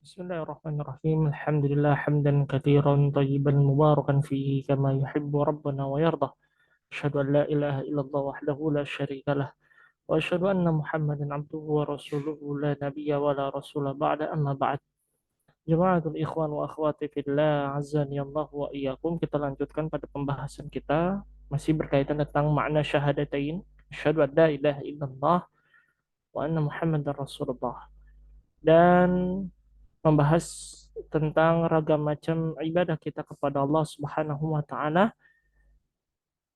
Bismillahirrahmanirrahim. Alhamdulillah hamdan katsiran thayyiban mubarakan fihi kama yuhibbu rabbuna wa yardah. Asyhadu an la ilaha illallah wahdahu la syarikalah wa asyhadu anna Muhammadan abduhu wa rasuluhu la nabiyya wa la rasula ba'da amma ba'd. Jamaatul ikhwan wa akhwati fillah azani Allah wa iyyakum. Kita lanjutkan pada pembahasan kita masih berkaitan tentang makna syahadatain. Asyhadu an la ilaha illallah wa anna Muhammadar rasulullah. Dan membahas tentang ragam macam ibadah kita kepada Allah Subhanahu wa taala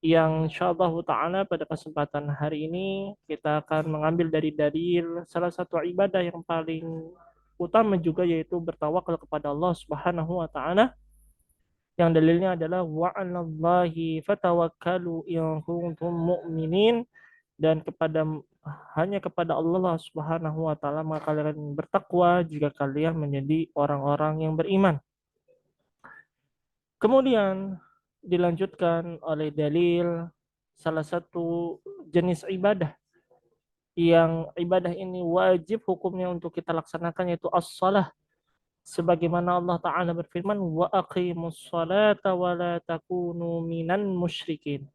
yang insyaallah taala pada kesempatan hari ini kita akan mengambil dari dalil salah satu ibadah yang paling utama juga yaitu bertawakal kepada Allah Subhanahu wa taala yang dalilnya adalah wa 'alallahi fatawakkalu in kuntum mu'minin dan hanya kepada Allah Subhanahu wa taala maka kalian bertakwa jika kalian menjadi orang-orang yang beriman. Kemudian dilanjutkan oleh dalil salah satu jenis ibadah yang ibadah ini wajib hukumnya untuk kita laksanakan yaitu as-salah. Sebagaimana Allah Ta'ala berfirman, wa aqimus salata wa la takunu minan musyrikin.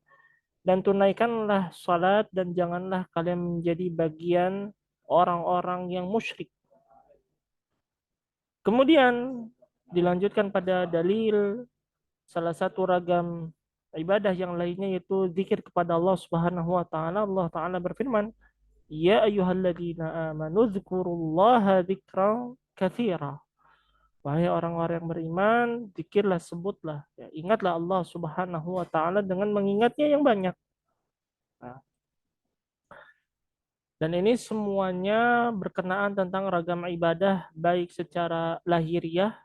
Dan tunaikanlah salat dan janganlah kalian menjadi bagian orang-orang yang musyrik. Kemudian dilanjutkan pada dalil salah satu ragam ibadah yang lainnya yaitu zikir kepada Allah Subhanahu wa taala. Allah taala berfirman, "Ya ayyuhalladzina amanu dzkurullaha dzikran katsira." Wahai orang-orang yang beriman, zikirlah, sebutlah, ya, ingatlah Allah Subhanahu wa taala dengan mengingatnya yang banyak. Nah, dan ini semuanya berkenaan tentang ragam ibadah baik secara lahiriah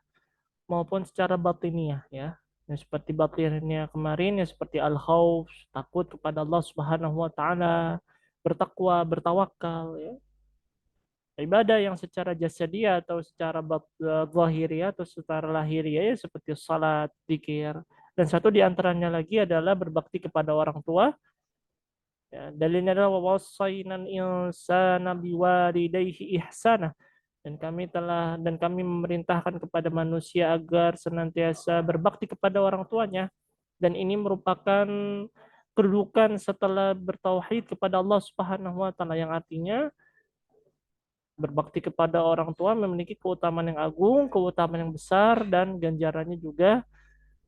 maupun secara batiniah ya. Yang seperti batinnya kemarin ya seperti al-khauf, takut kepada Allah Subhanahu wa taala, bertakwa, bertawakal ya. Ibadah yang secara jasadiah atau secara zahiriah atau secara lahiriah ya seperti salat, zikir. Dan satu di antaranya lagi adalah berbakti kepada orang tua. Ya, dalilnya adalah wasainal insana biwalidayhi ihsana dan kami memerintahkan kepada manusia agar senantiasa berbakti kepada orang tuanya dan ini merupakan kedudukan setelah bertauhid kepada Allah Subhanahu wa taala yang artinya berbakti kepada orang tua memiliki keutamaan yang agung, keutamaan yang besar dan ganjarannya juga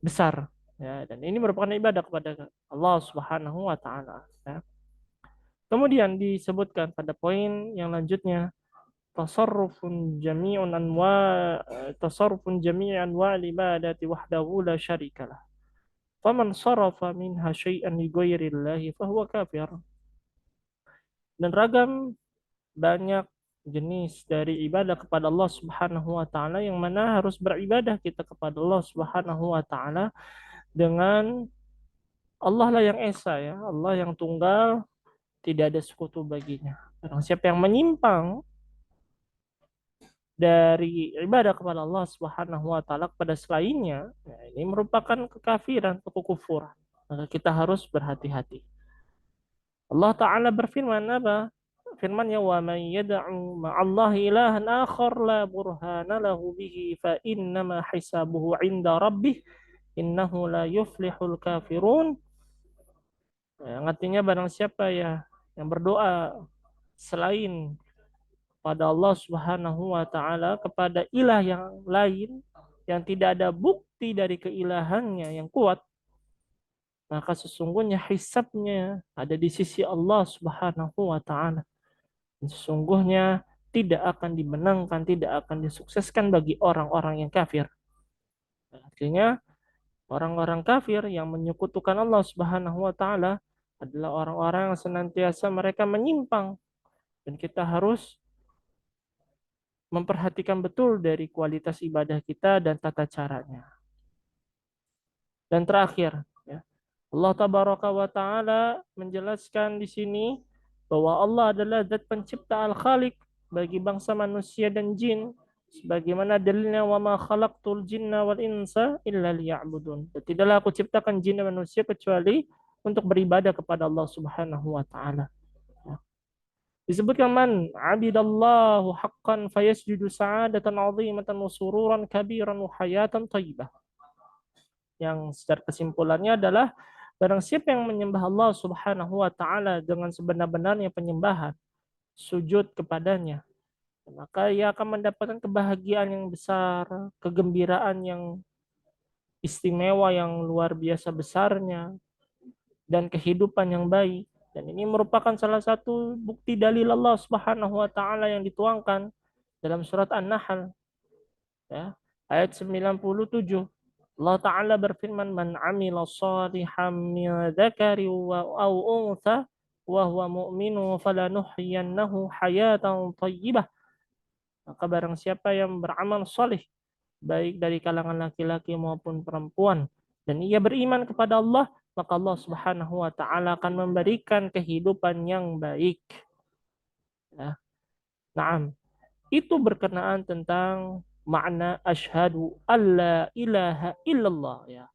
besar ya dan ini merupakan ibadah kepada Allah Subhanahu wa taala ya. Kemudian disebutkan pada poin yang lanjutnya tasarrufun jami'un anwa tasarrufun jami'i anwa ibadati wahdahu la syarikalah. Faman sarafa minha syai'an li ghairillahi fahuwa kafir. Dan ragam banyak jenis dari ibadah kepada Allah Subhanahu wa taala yang mana harus beribadah kita kepada Allah Subhanahu wa taala dengan Allah lah yang esa ya, Allah yang tunggal, tidak ada sekutu baginya. Barang siapa yang menyimpang dari ibadah kepada Allah Subhanahu wa taala kepada selainnya, ya ini merupakan kekafiran atau kekufuran. Maka kita harus berhati-hati. Allah taala berfirman apa? Firman-Nya wa may yad'u ma'allahi ilahan akhar la burhana lahu bihi fa innama hisabuhu 'inda rabbih innahu la yuflihul kafirun. Yang artinya barang siapa ya yang berdoa selain pada Allah Subhanahu wa taala kepada ilah yang lain yang tidak ada bukti dari keilahannya yang kuat maka sesungguhnya hisabnya ada di sisi Allah Subhanahu wa taala. Sesungguhnya tidak akan dimenangkan, tidak akan disukseskan bagi orang-orang yang kafir. Artinya orang-orang kafir yang menyekutukan Allah Subhanahu wa taala adalah orang-orang yang senantiasa mereka menyimpang dan kita harus memperhatikan betul dari kualitas ibadah kita dan tata caranya. Dan terakhir, ya, Allah Tabaraka wa Ta'ala menjelaskan di sini bahwa Allah adalah zat pencipta al-khaliq bagi bangsa manusia dan jin. Sebagaimana dalilnya wa ma khalaqtul jinna wal insa illa liya'budun. Tidaklah aku ciptakan jin dan manusia kecuali untuk beribadah kepada Allah Subhanahu wa taala. Disebutkan man abidallahu haqqan fayasjudu sa'adatan 'azimatan wa sururan kabiran wa hayatan thayyibah. Yang secara kesimpulannya adalah barang siapa yang menyembah Allah Subhanahu wa taala dengan sebenar-benarnya penyembahan, sujud kepadanya, maka ia akan mendapatkan kebahagiaan yang besar, kegembiraan yang istimewa yang luar biasa besarnya, dan kehidupan yang baik. Dan ini merupakan salah satu bukti dalil Allah Subhanahu wa taala yang dituangkan dalam surat An-Nahl, ya, ayat 97. Allah taala berfirman, "Man 'amila shalihan min dzakari wa aw untha wa huwa mu'minun falanuhyiyannahu hayatan thayyibah." Maka barang siapa yang beramal saleh baik dari kalangan laki-laki maupun perempuan dan ia beriman kepada Allah, maka Allah Subhanahu wa taala akan memberikan kehidupan yang baik. Ya. Naam, itu berkenaan tentang makna asyhadu alla ilaha illallah, ya.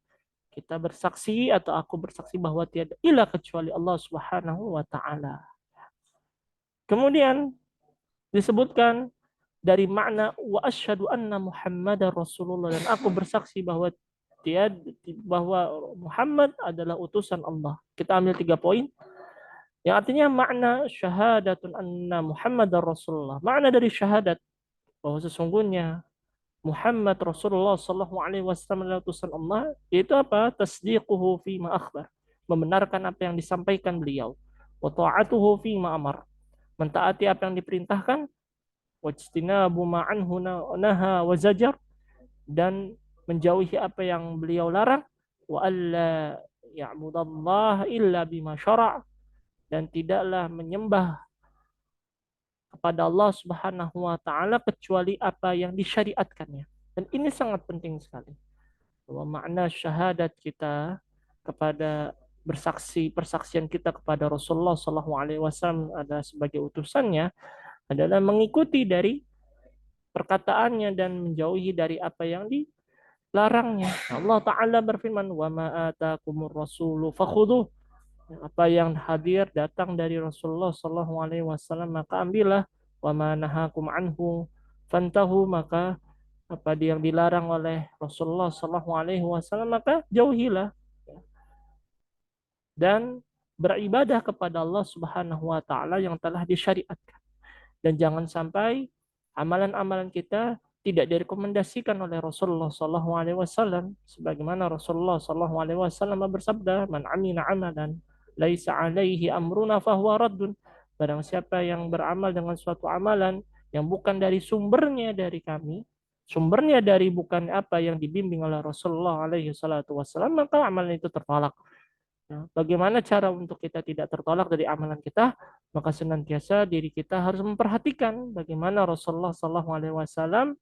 Kita bersaksi atau aku bersaksi bahwa tiada ilah kecuali Allah Subhanahu wa taala. Kemudian disebutkan dari makna wa asyhadu anna Muhammadar Rasulullah, dan aku bersaksi bahwa bahwa Muhammad adalah utusan Allah. Kita ambil 3 poin. Yang artinya makna syahadatun anna Muhammadar Rasulullah. Makna dari syahadat bahwa sesungguhnya Muhammad Rasulullah sallallahu alaihi wasallam adalah utusan Allah, yaitu apa? Tasdiquhu fi ma akhbar. Membenarkan apa yang disampaikan beliau. Wa ta'atuhu fi ma amar. Mentaati apa yang diperintahkan, wajtinabu ma'anhu naha wa zajar, dan menjauhi apa yang beliau larang, wa alla ya'budallaha illa bima syara', dan tidaklah menyembah kepada Allah Subhanahu wa taala kecuali apa yang disyariatkannya. Dan ini sangat penting sekali. Bahwa makna syahadat kita kepada bersaksi, persaksian kita kepada Rasulullah Sallallahu Alaihi Wasallam ada sebagai utusannya adalah mengikuti dari perkataannya dan menjauhi dari apa yang dilarangnya. Allah Ta'ala berfirman, wa ma atakumur rasulu fakhuduh. Apa yang hadir datang dari Rasulullah Sallallahu Alaihi Wasallam maka ambillah, wa ma nahakum anhu fantahu, maka apa yang dilarang oleh Rasulullah Sallallahu Alaihi Wasallam maka jauhilah, dan beribadah kepada Allah Subhanahu Wa Taala yang telah disyariatkan. Dan jangan sampai amalan-amalan kita tidak direkomendasikan oleh Rasulullah Sallallahu Alaihi Wasallam, sebagaimana Rasulullah Sallallahu Alaihi Wasallam bersabda, "Man amina amalan laisa alaihi amruna fahuwa raddun." Barang siapa yang beramal dengan suatu amalan yang bukan dari sumbernya dari kami, sumbernya dari bukan apa yang dibimbing oleh Rasulullah Alaihi Wasallam, maka amalan itu tertolak. Nah, bagaimana cara untuk kita tidak tertolak dari amalan kita? Maka senantiasa diri kita harus memperhatikan bagaimana Rasulullah Sallallahu Alaihi Wasallam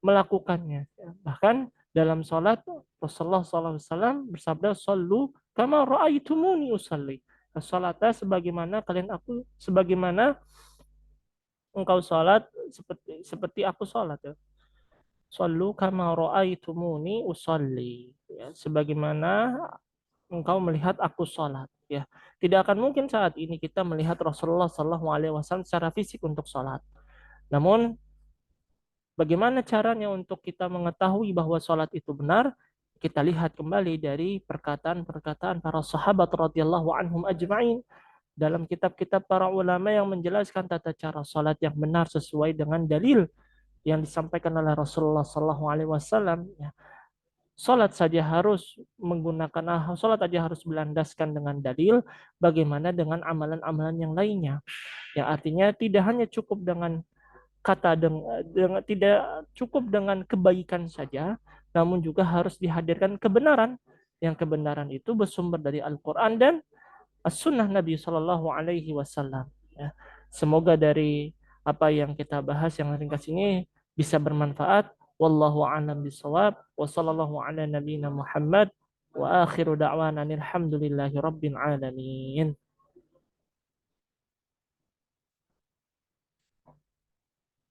melakukannya. Bahkan dalam sholat Rasulullah Sallallahu Alaihi Wasallam bersabda, "Sallu kama ra'aitumuni usalli." Salatnya sebagaimana sebagaimana engkau sholat, seperti aku sholat, ya. Sallu kama ra'aitumuni usalli. Ya, sebagaimana engkau melihat aku sholat, ya. Tidak akan mungkin saat ini kita melihat Rasulullah Shallallahu Alaihi Wasallam secara fisik untuk sholat. Namun bagaimana caranya untuk kita mengetahui bahwa sholat itu benar? Kita lihat kembali dari perkataan-perkataan para sahabat radhiyallahu anhum ajma'in dalam kitab-kitab para ulama yang menjelaskan tata cara sholat yang benar sesuai dengan dalil yang disampaikan oleh Rasulullah Shallallahu Alaihi Wasallam. Salat saja harus salat saja harus berlandaskan dengan dalil, bagaimana dengan amalan-amalan yang lainnya. Yang artinya tidak hanya cukup dengan tidak cukup dengan kebaikan saja, namun juga harus dihadirkan kebenaran. Yang kebenaran itu bersumber dari Al-Qur'an dan As-Sunnah Nabi Shallallahu Alaihi Wasallam. Ya. Semoga dari apa yang kita bahas yang ringkas ini bisa bermanfaat. Wallahu a'lam bishawab. Wa sallallahu ala nabiyyina Muhammad. Wa akhiru da'wana alhamdulillahi rabbil alamin.